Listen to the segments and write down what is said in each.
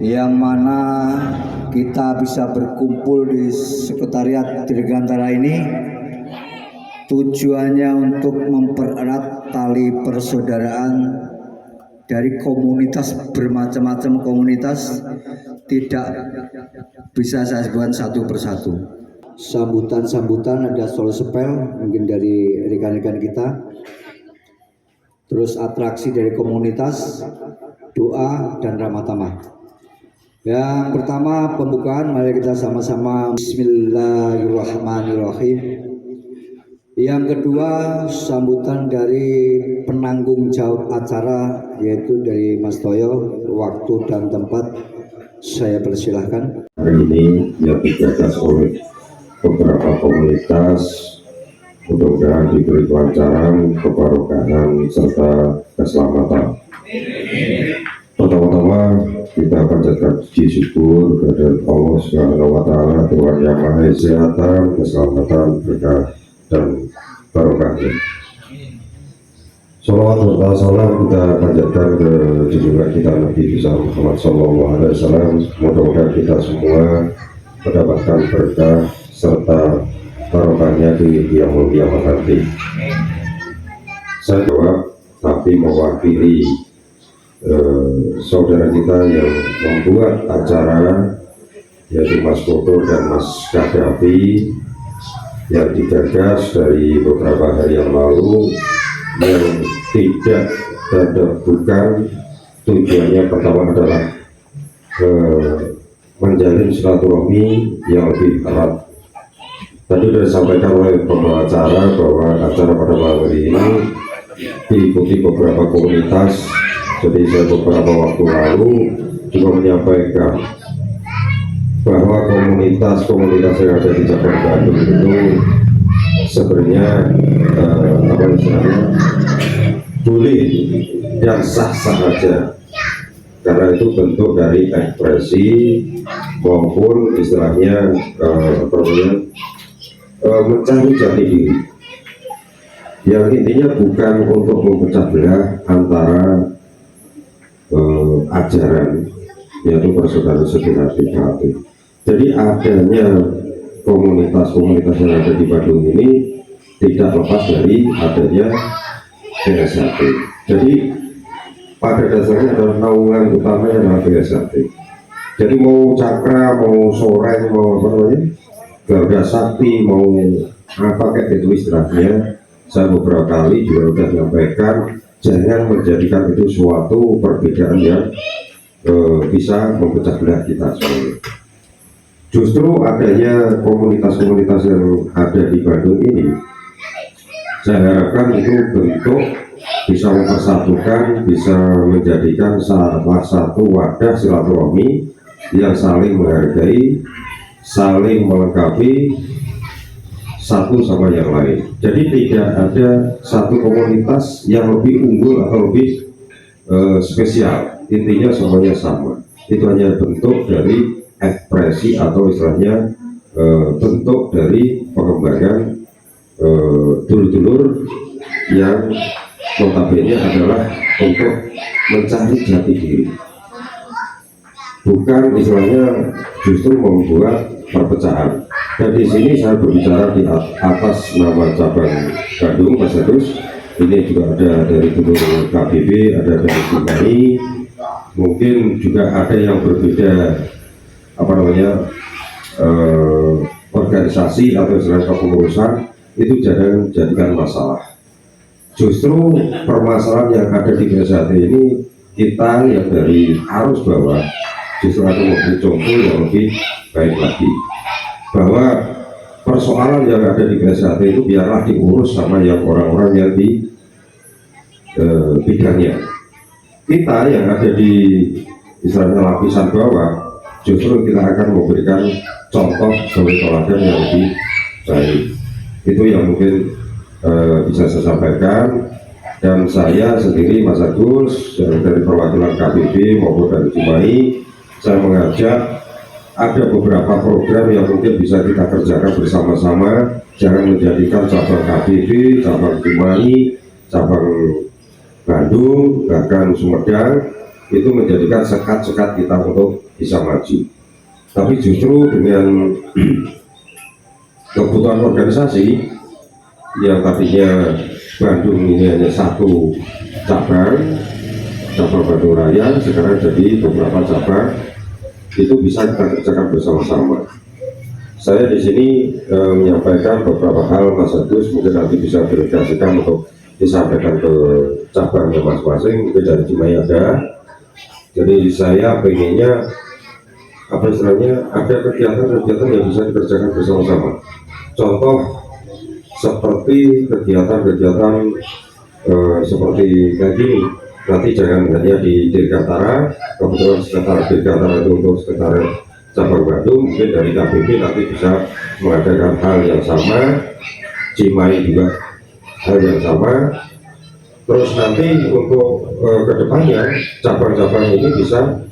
yang mana kita bisa berkumpul di sekretariat Dirgantara ini tujuannya untuk mempererat tali persaudaraan dari komunitas, bermacam-macam komunitas, tidak bisa saya sebutkan satu persatu. Sambutan-sambutan ada solo sepel mungkin dari rekan-rekan kita, terus atraksi dari komunitas, doa dan ramah tamah. Yang pertama pembukaan, mari kita sama-sama Bismillahirrahmanirrahim. Yang kedua sambutan dari penanggung jawab acara, yaitu dari Mas Toyo. Waktu dan tempat saya persilahkan. Hari ini yang digagas oleh beberapa komunitas, mudah-mudahan diberi kelancaran, keberkahan serta keselamatan. Pertama-tama kita panjatkan puji syukur kepada Allah Subhanahu wa Ta'ala, Tuhan Yang Maha Esa, keselamatan, berkah dan barokahnya. Sholawat serta salam kita panjatkan ke junjungan kita Nabi besar Muhammad Sallallahu Alaihi Wasallam. Mudah-mudahan kita semua mendapatkan berkah serta barokahnya di yaumul kiamat nanti. Saya jawab, tapi mewakili saudara kita yang membuat acara, yaitu Mas Kotor dan Mas Kadafi, yang digagas dari beberapa hari yang lalu, yang tidak dan bukan tujuannya pertama adalah menjalin silaturahmi yang lebih erat. Tadi sudah disampaikan oleh pembawa acara bahwa acara pada malam hari ini diikuti beberapa komunitas. Jadi saya beberapa waktu lalu juga menyampaikan bahwa komunitas-komunitas yang ada di cabang Bandung itu sebenarnya boleh dan sah-sah saja, karena itu bentuk dari ekspresi maupun istilahnya mencari jati diri, yang intinya bukan untuk memecah belah antara ajaran, yaitu persaudaraan sederhana. Jadi adanya komunitas-komunitas yang ada di Bandung ini tidak lepas dari adanya BSHT. Jadi pada dasarnya adalah naungan utamanya adalah BSHT. Jadi mau cakra, mau soreng, mau apa namanya, Garuda Sakti, mau apa kayak itu istilahnya, saya beberapa kali juga sudah menyampaikan, jangan menjadikan itu suatu perbedaan yang bisa memecah belah kita semuanya. Justru adanya komunitas-komunitas yang ada di Bandung ini, saya harapkan itu bentuk bisa mempersatukan, bisa menjadikan salah satu wadah silaturahmi yang saling menghargai, saling melengkapi satu sama yang lain. Jadi tidak ada satu komunitas yang lebih unggul atau lebih spesial, intinya semuanya sama. Itu hanya bentuk dari ekspresi atau istilahnya bentuk dari pengembangan dulur-dulur yang notabene adalah untuk mencari jati diri, bukan istilahnya justru membuat perpecahan. Dan di sini saya berbicara di atas nama cabang Bandung, Mas Agus. Ini juga ada dari dulur KBB, ada dari Cimahi, mungkin juga ada yang berbeda apa namanya organisasi atau istilah kepengurusan. Itu jangan jadikan masalah. Justru permasalahan yang ada di BSHT ini, kita yang dari arus bawah justru akan memberi contoh yang lebih baik lagi, bahwa persoalan yang ada di BSHT itu biarlah diurus sama yang orang-orang yang di bidangnya. Kita yang ada di istilahnya lapisan bawah, justru kita akan memberikan contoh sebagai teladan yang lebih baik. Itu yang mungkin bisa saya sampaikan. Dan saya sendiri, Mas Agus, dari perwakilan KBB maupun dari Cimahi, saya mengajak ada beberapa program yang mungkin bisa kita kerjakan bersama-sama. Jangan menjadikan cabang KBB, cabang Cimahi, cabang Bandung, bahkan Sumedang itu menjadikan sekat-sekat kita untuk bisa maju. Tapi justru dengan kebutuhan organisasi yang tadinya Bandung ini hanya satu cabang Bandung Raya, sekarang jadi beberapa cabang, itu bisa kita kerjakan bersama-sama. Saya di sini menyampaikan beberapa hal, Mas Agus mungkin nanti bisa delegasikan untuk disampaikan ke cabangnya masing-masing, mungkin dari Cimahi ada. Jadi saya pengennya apa istilahnya, ada kegiatan-kegiatan yang bisa dikerjakan bersama-sama. Contoh seperti kegiatan-kegiatan seperti kayak gini. Nanti jangan hanya di Dirgantara, kebetulan sekretaris Dirgantara itu untuk sekretaris cabang Bandung, mungkin dari KBP nanti bisa mengadakan hal yang sama, Cimahi juga hal yang sama. Terus nanti untuk kedepannya cabang-cabang ini bisa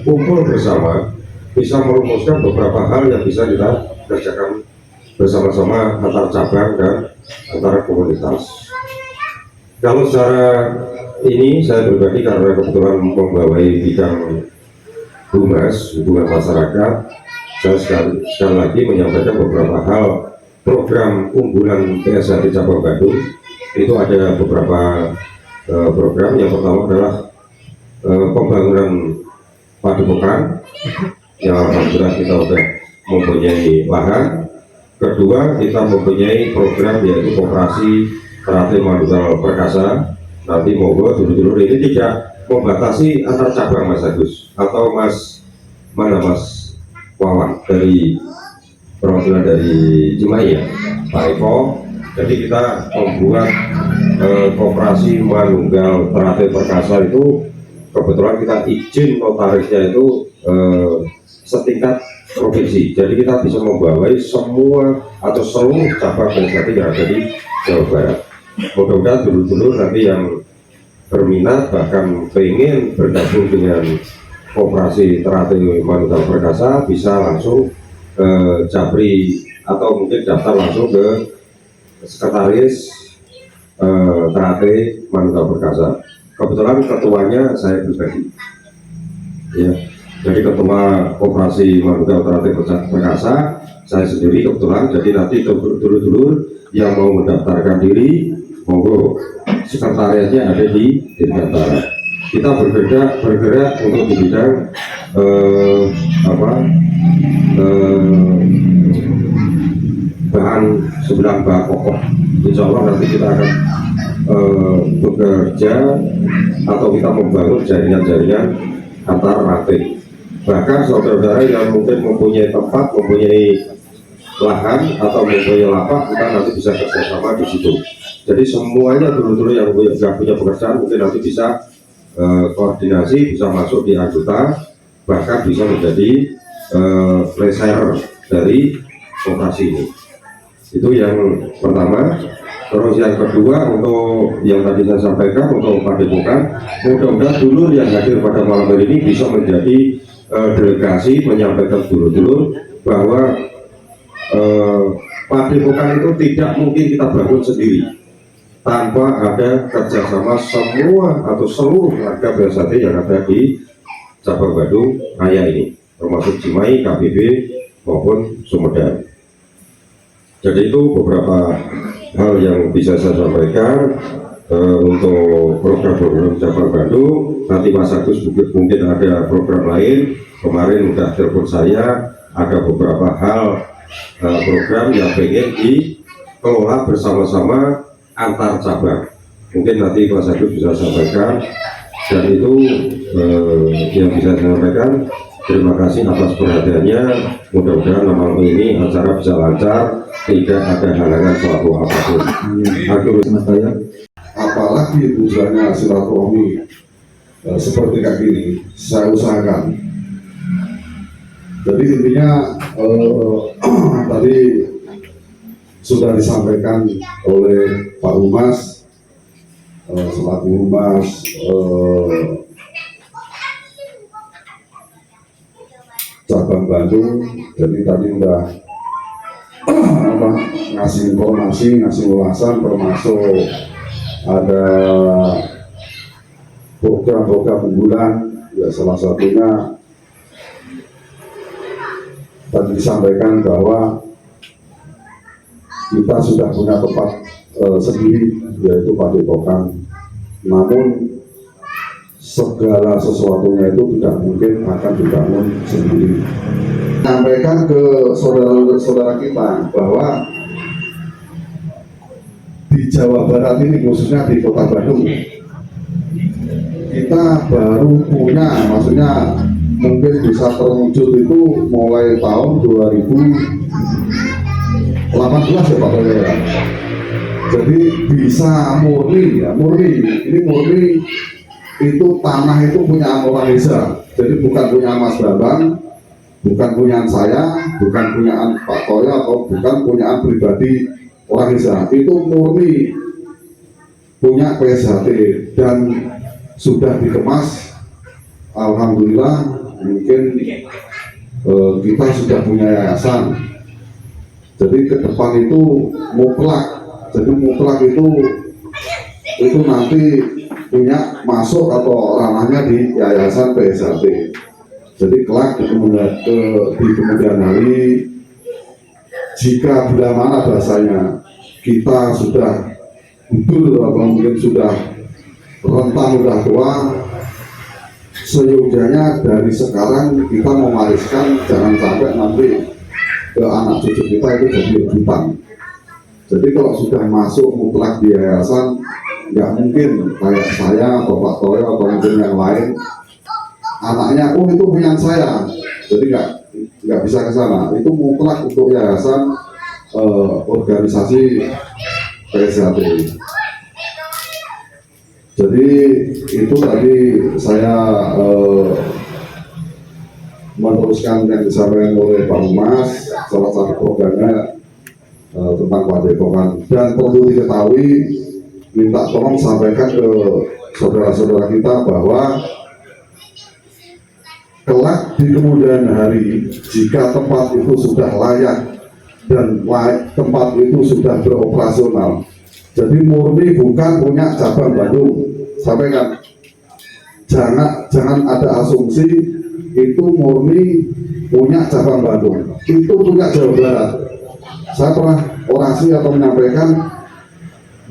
kumpul bersama, bisa merumuskan beberapa hal yang bisa kita kerjakan bersama-sama antar cabang dan antara komunitas. Kalau secara ini saya pribadi karena kebetulan membawai bidang humas, hubungan masyarakat, saya sekali lagi menyampaikan beberapa hal program unggulan PSHD Cabang Bandung. Itu ada beberapa program. Yang pertama adalah pembangunan padepokan yang alhamdulillah kita sudah mempunyai lahan. Kedua, kita mempunyai program yaitu koperasi Teratai Manunggal Perkasa. Nanti monggo dulu-dulu ini tidak membatasi antar cabang, Mas Agus atau Mas Wawan dari perwakilan dari Cimahi ya, Pak Eko. Jadi kita membuat koperasi Manunggal Teratai Perkasa itu kebetulan kita izin notarisnya itu setingkat provinsi. Jadi kita bisa membawai semua atau seluruh cabang PSHD yang ada di Jawa Barat. Mudah-mudahan dulu-dulu nanti yang berminat bahkan pengen bergabung dengan koperasi Teratai Manunggal Perkasa bisa langsung ke Japri atau mungkin daftar langsung ke sekretaris Teratai Manunggal Perkasa. Kebetulan ketuanya saya pribadi ya, jadi ketua koperasi Manunggal Teratai Perkasa saya sendiri kebetulan. Jadi nanti dulu-dulu yang mau mendaftarkan diri monggo, sekretariatnya ada di Dirgantara. Kita bergerak untuk di bidang bahan 9 bahan pokok. Insya Allah nanti kita akan bekerja atau kita membangun jaringan-jaringan antar ranting. Bahkan saudara-saudara yang mungkin mempunyai tempat, mempunyai lahan atau mempunyai lapak, kita nanti bisa kerjasama di situ. Jadi semuanya dulu-dulu yang punya pekerjaan mungkin nanti bisa koordinasi, bisa masuk di anggota, bahkan bisa menjadi reseller dari koperasi ini. Itu yang pertama. Terus yang kedua, untuk yang tadi saya sampaikan untuk padepokan, mudah-mudahan dulu yang hadir pada malam hari ini bisa menjadi delegasi menyampaikan dulu bahwa padepokan itu tidak mungkin kita bangun sendiri tanpa ada kerjasama semua atau seluruh warga PSHD yang ada di cabang Bandung Raya ini, termasuk Cimahi, KBB maupun Sumedang. Jadi itu beberapa hal yang bisa saya sampaikan untuk program-program cabang Bandung. Nanti Mas Agus mungkin ada program lain. Kemarin udah telepon saya, ada beberapa hal program yang pengen dikelola bersama-sama antar cabang. Mungkin nanti Mas Agus bisa sampaikan, dan itu yang bisa saya sampaikan. Terima kasih atas perhatiannya. Mudah-mudahan malam ini acara bisa lancar, tidak ada halangan suatu apapun. Apalagi tujuannya silaturahmi seperti kayak gini, saya usahakan. Jadi intinya tadi sudah disampaikan oleh Pak Humas selaku Humas cabang Bandung. Jadi tadi udah ngasih informasi, ngasih ulasan, termasuk ada program-program unggulan, ya salah satunya tadi disampaikan bahwa kita sudah punya tempat sendiri, yaitu Padepokan. Namun segala sesuatunya itu tidak mungkin akan dibangun sendiri. Sampaikan ke saudara-saudara kita bahwa di Jawa Barat ini, khususnya di Kota Bandung, kita baru punya, maksudnya mungkin bisa terwujud itu mulai tahun 2018 ya Pak Toyo ya. Jadi bisa murni ya, ini murni itu tanah itu punya orang desa. Jadi bukan punya Mas Bambang, bukan punya saya, bukan punya Pak Toyo, atau bukan punya pribadi orang desa. Itu murni punya PSHT dan sudah dikemas. Alhamdulillah, mungkin kita sudah punya yayasan. Jadi ke depan itu mutlak. Jadi mutlak itu nanti punya masuk atau ranahnya di yayasan PSHT. Jadi kelak di kemudian hari, jika bila mana bahasanya kita sudah betul atau mungkin sudah rentan, sudah tua, seyogianya dari sekarang kita mewariskan, jangan sampai nanti ke anak cucu kita itu jadi rebutan. Jadi kalau sudah masuk mutlak di yayasan, nggak mungkin kayak saya atau Pak Toyo atau mungkin yang lain, anaknya itu punya saya, jadi nggak bisa ke sana. Itu mutlak untuk yayasan organisasi PSHT. Jadi itu tadi saya meneruskan yang disampaikan oleh Pak Humas, salah satu programnya tentang Padepokan. Dan perlu diketahui, minta tolong sampaikan ke saudara-saudara kita bahwa kelak di kemudian hari, jika tempat itu sudah layak dan tempat itu sudah beroperasional, jadi murni bukan punya cabang Bandung. Sampaikan, jangan ada asumsi itu murni punya cabang Bandung, itu punya Jawa Barat. Saya pernah orasi atau menyampaikan,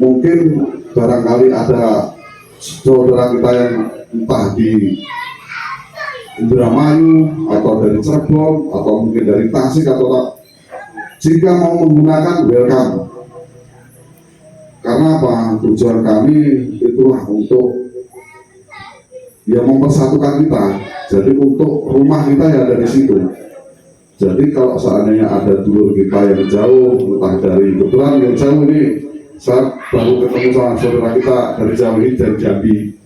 mungkin barangkali ada saudara kita yang entah di Indramayu atau dari Cirebon atau mungkin dari Tasik atau tak, jika mau menggunakan welcome. Karena apa? Tujuan kami itulah untuk ya mempersatukan kita. Jadi untuk rumah kita ya ada di situ. Jadi kalau seandainya ada dulur kita yang jauh, entah dari kebetulan yang jauh ini, saya baru ketemu sama saudara kita dari Jawa ini, dari Jambi.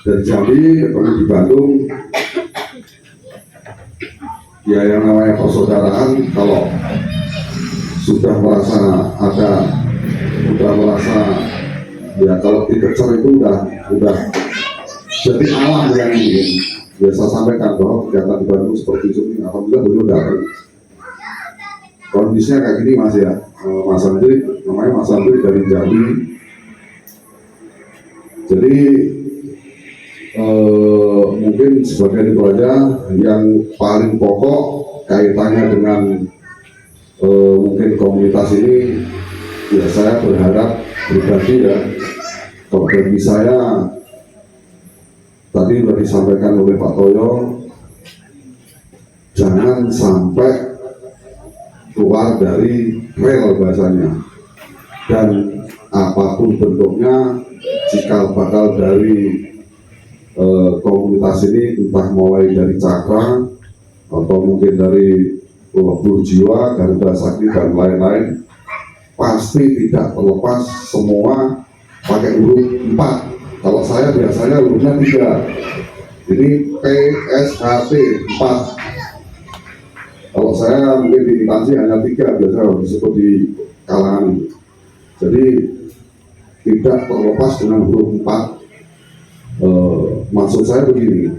Dari Jambi ketemu di Bandung. Ya yang namanya persaudaraan, kalau sudah merasa ya kalau dikejar itu udah jadi alam yang ini. Biasa sampaikan bahwa kegiatan di Bandung seperti itu, alhamdulillah beliau datang. Kondisinya kayak gini Mas ya, Mas Andri, namanya Mas Andri dari Jambi. Jadi mungkin sebagai itu aja yang paling pokok kaitannya dengan mungkin komunitas ini. Ya saya berharap pribadi ya, kalau bagi saya tadi sudah disampaikan oleh Pak Toyo, jangan sampai keluar dari rel bahasanya, dan apapun bentuknya, jika bakal dari komunitas ini, entah mulai dari Cakra atau mungkin dari Blue Jiwa, Garuda Sakti dan lain-lain, pasti tidak terlepas semua pakai huruf 4. Kalau saya biasanya hurufnya 3. Ini PSHT 4. Kalau saya mungkin di instansi hanya 3, biasanya disebut di kalangan. Jadi tidak terlepas dengan huruf 4. Maksud saya begini,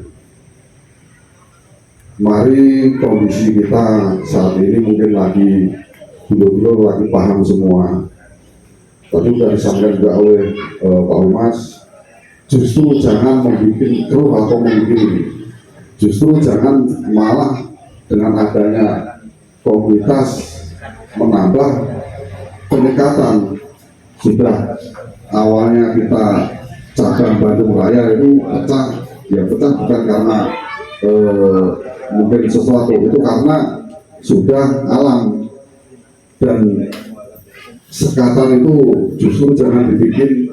mari kondisi kita saat ini mungkin lagi dulu lagi paham semua. Tadi sudah disampaikan juga oleh Pak Humas, justru jangan membuat keruh atau membuat ini. Justru jangan malah dengan adanya komunitas menambah pendekatan. Sudah awalnya kita cabang Bandung Raya itu pecah, ya pecah bukan karena mungkin sesuatu, itu karena sudah alam. Dan sekatan itu justru jangan dibikin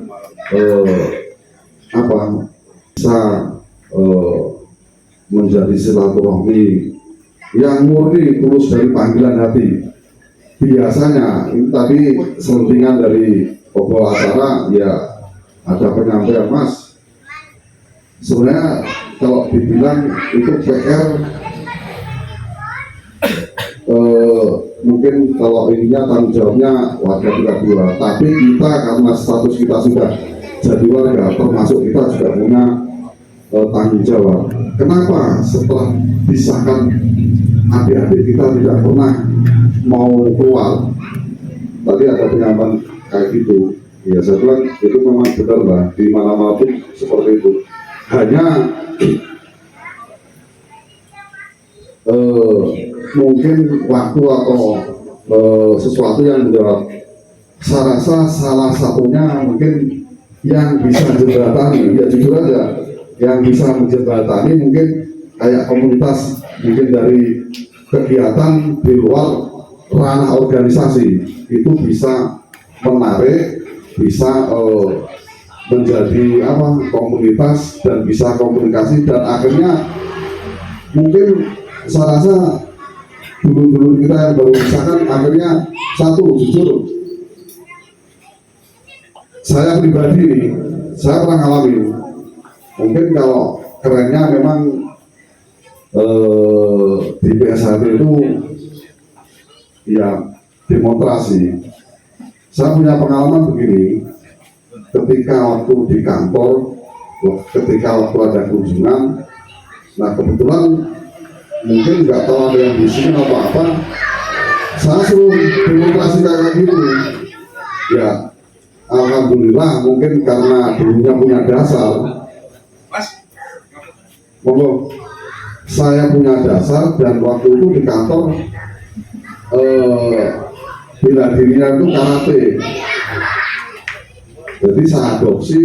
bisa menjadi silaturahmi yang murni tulus dari panggilan hati. Biasanya ini tadi selentingan dari pembawa acara, ya ada penyampaian, Mas, sebenarnya kalau dibilang itu PR, mungkin kalau ininya tanggung jawabnya warga tidak dua, tapi kita karena status kita sudah jadi warga, termasuk kita juga punya tanggung jawab. Kenapa setelah disahkan adik-adik kita tidak pernah mau keluar? Tadi ada penyampaian kayak gitu, ya saya bilang itu memang benar lah, di mana-mana pun seperti itu. Hanya mungkin waktu atau sesuatu yang menjawab. Saya rasa salah satunya mungkin yang bisa menjembatani, ya jujur aja, yang bisa menjembatani mungkin kayak komunitas, mungkin dari kegiatan di luar ranah organisasi itu bisa menarik, bisa menjadi komunitas dan bisa komunikasi, dan akhirnya mungkin saya rasa dulu kita yang baru misalkan akhirnya satu, jujur saya pribadi saya pernah ngalamin, mungkin kalau kerennya memang di PSHT itu ya demonstrasi. Saya punya pengalaman begini, ketika waktu di kantor, ketika waktu ada kunjungan, nah kebetulan mungkin nggak tahu ada yang bising atau apa, saya suruh demonstrasi kayak gitu. Ya alhamdulillah, mungkin karena dulunya punya dasar, monggo saya punya dasar, dan waktu itu di kantor bela dirinya itu karate. Jadi saya adopsi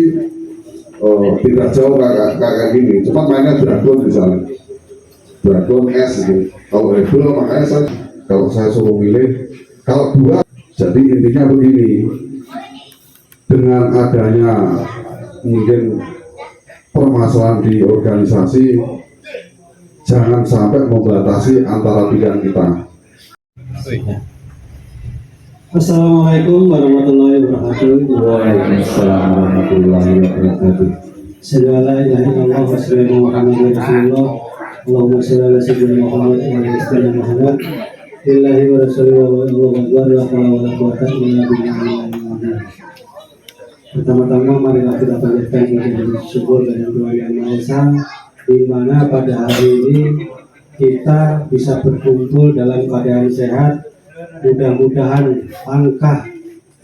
tidak jauh kayak gini, cuma mainnya dragon misalnya, dragon S gitu. Kalau hebel makanya kalau saya suruh milih, kalau dua, jadi intinya begini, dengan adanya mungkin permasalahan di organisasi, jangan sampai membatasi antara pilihan kita. Assalamualaikum warahmatullahi wabarakatuh. Waalaikumsalam warahmatullahi wabarakatuh. Assalamualaikum warahmatullahi wabarakatuh. Allahumma sholli ala sayyidina Muhammad wa ala sayyidina Muhammad. Billahi wa rasulihi wa Allahu akbar wa la haula wa la quwwata illa billah. Pertama-tama marilah kita panjatkan puji syukur dan doa yang Maha Esa, di mana pada hari ini kita bisa berkumpul dalam keadaan sehat. Mudah-mudahan langkah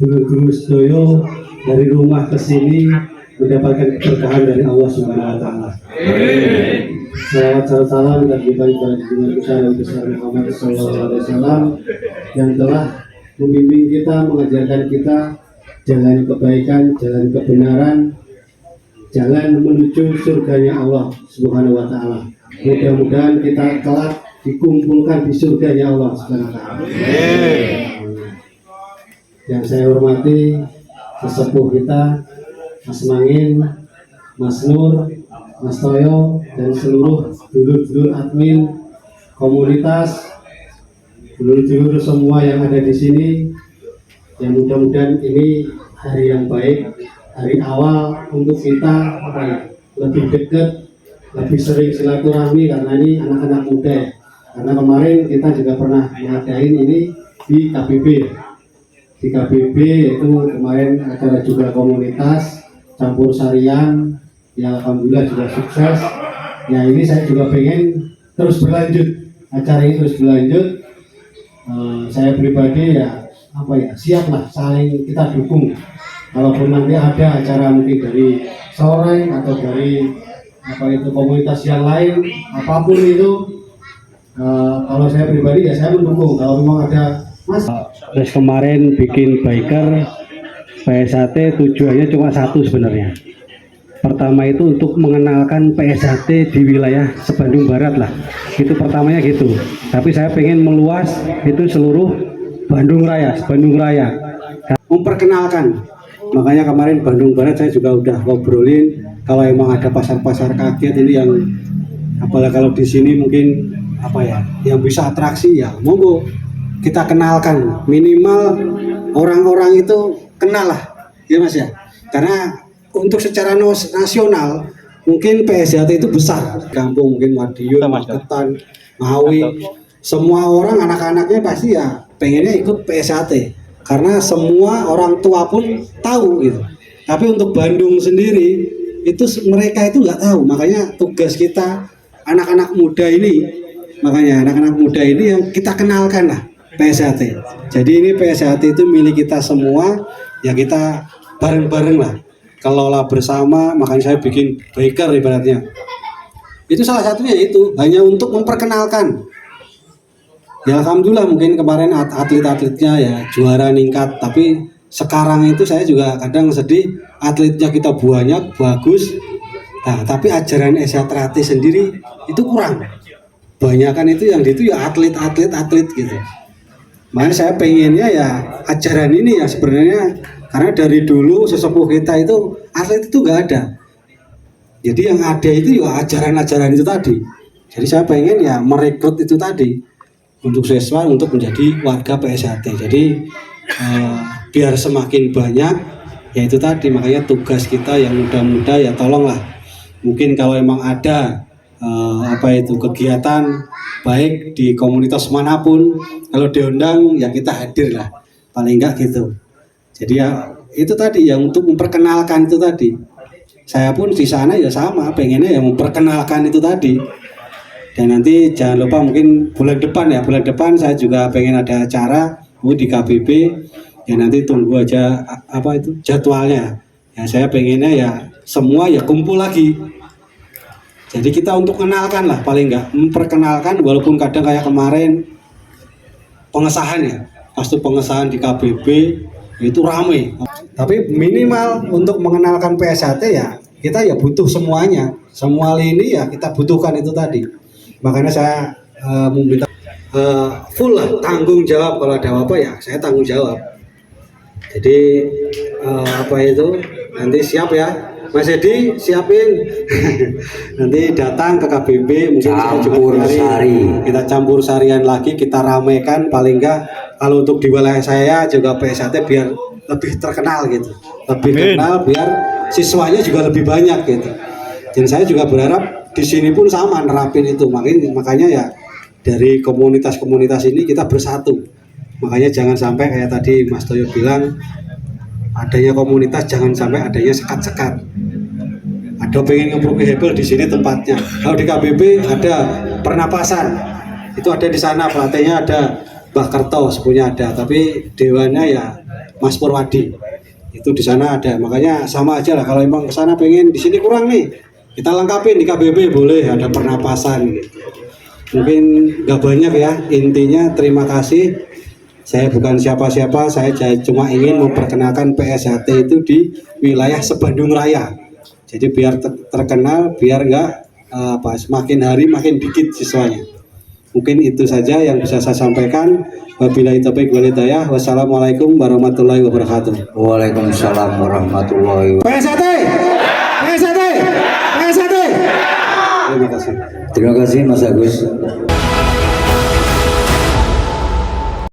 dulu-dulu sedoyo dari rumah ke sini mendapatkan keberkahan dari Allah Subhanahu wa taala. Salawat salam dan dibagi kepada junjungan kita Nabi besar Muhammad sallallahu alaihi wasallam yang telah membimbing kita, mengajarkan kita jalan kebaikan, jalan kebenaran, jalan menuju surganya Allah Subhanahu wa taala. Mudah-mudahan kita kelak dikumpulkan di surganya Allah Subhanahu wa taala. Yang saya hormati sesepuh kita, Mas Mangin, Mas Nur, Mas Toyo, dan seluruh dulur-dulur admin komunitas, dulur-dulur semua yang ada di sini. Yang mudah-mudahan ini hari yang baik, hari awal untuk kita lebih dekat, lebih sering silaturahmi, karena ini anak-anak muda. Karena kemarin kita juga pernah mengadain ini di KBB. Di KBB yaitu kemarin acara juga komunitas campur sarian, ya alhamdulillah juga sukses. Ya ini saya juga pengen terus berlanjut, acara ini terus berlanjut. Saya pribadi siap lah, saling kita dukung. Kalaupun nanti ada acara mungkin dari sore atau dari apa itu komunitas yang lain, apapun itu, kalau saya pribadi ya saya mendukung. Kalau memang ada mas. Terus kemarin bikin biker PSHT tujuannya cuma satu sebenarnya. Pertama itu untuk mengenalkan PSHT di wilayah Sebandung Barat lah. Itu pertamanya gitu. Tapi saya pengen meluas itu seluruh Bandung Raya, Bandung Raya. Memperkenalkan. Makanya kemarin Bandung Barat saya juga udah ngobrolin kalau emang ada pasar-pasar kaget ini yang apalagi kalau di sini mungkin apa ya, yang bisa atraksi ya monggo kita kenalkan, minimal orang-orang itu kenal lah ya Mas ya, karena untuk secara nasional mungkin PSHT itu besar, kampung mungkin Madiun, Magetan, Ngawi, semua orang anak-anaknya pasti ya pengennya ikut PSHT karena semua orang tua pun tahu gitu. Tapi untuk Bandung sendiri itu mereka itu nggak tahu, makanya tugas kita anak-anak muda ini, makanya anak-anak muda ini yang kita kenalkan lah PSHT. Jadi ini PSHT itu milik kita semua, ya kita bareng-bareng lah, kelola bersama. Makanya saya bikin biker ibaratnya. Itu salah satunya itu hanya untuk memperkenalkan. Ya alhamdulillah mungkin kemarin atlet-atletnya ya juara ningkat, tapi sekarang itu saya juga kadang sedih atletnya kita banyak bagus, nah tapi ajaran SHTRAT sendiri itu kurang. Banyakan itu yang itu ya atlet gitu. Makanya saya pengennya ya ajaran ini ya sebenarnya, karena dari dulu sesepuh kita itu atlet itu nggak ada. Jadi yang ada itu ya ajaran-ajaran itu tadi. Jadi saya pengen ya merekrut itu tadi untuk siswa untuk menjadi warga PSHT. Jadi biar semakin banyak ya itu tadi, makanya tugas kita yang muda-muda ya tolonglah. Mungkin kalau emang ada apa itu kegiatan baik di komunitas manapun, kalau diundang ya kita hadir lah, paling enggak gitu. Jadi ya itu tadi ya untuk memperkenalkan itu tadi. Saya pun di sana ya sama, pengennya ya memperkenalkan itu tadi. Dan nanti jangan lupa mungkin bulan depan saya juga pengen ada acara di KBB. Ya nanti tunggu aja apa itu jadwalnya. Ya saya pengennya ya semua ya kumpul lagi. Jadi kita untuk kenalkan lah, paling enggak memperkenalkan, walaupun kadang kayak kemarin pengesahan ya, pasti pengesahan di KBB itu rame. Tapi minimal untuk mengenalkan PSHT ya kita ya butuh semuanya, semua lini ya kita butuhkan itu tadi. Makanya saya meminta full lah tanggung jawab, kalau ada apa ya saya tanggung jawab. Jadi apa itu nanti siap ya Mas Edi, siapin nanti datang ke KBB, mungkin campur sari, kita campur sarian lagi, kita ramekan. Paling enggak kalau untuk di wilayah saya juga PSHT biar lebih terkenal gitu, lebih kenal, biar siswanya juga lebih banyak gitu. Dan saya juga berharap di sini pun sama nerapin itu. Makanya ya dari komunitas-komunitas ini kita bersatu. Makanya jangan sampai kayak tadi Mas Toyo bilang, adanya komunitas jangan sampai adanya sekat-sekat. Ada pengen ngeprok hebel di sini tempatnya. Kalau di KBB ada pernapasan, itu ada di sana, pelatihnya ada Mbah Kerto, sepunya ada, tapi dewannya ya Mas Purwadi. Itu di sana ada. Makanya sama aja lah, kalau emang ke sana pengen di sini kurang nih, kita lengkapin di KBB boleh ada pernapasan. Mungkin nggak banyak ya, intinya terima kasih. Saya bukan siapa-siapa, saya cuma ingin memperkenalkan PSHT itu di wilayah Sebandung Raya. Jadi biar terkenal, biar enggak semakin hari makin dikit siswanya. Mungkin itu saja yang bisa saya sampaikan. Wabillahi taufiq wal hidayah. Wassalamualaikum warahmatullahi wabarakatuh. Waalaikumsalam warahmatullahi wabarakatuh. PSHT, PSHT, PSHT. Terima kasih Mas Agus.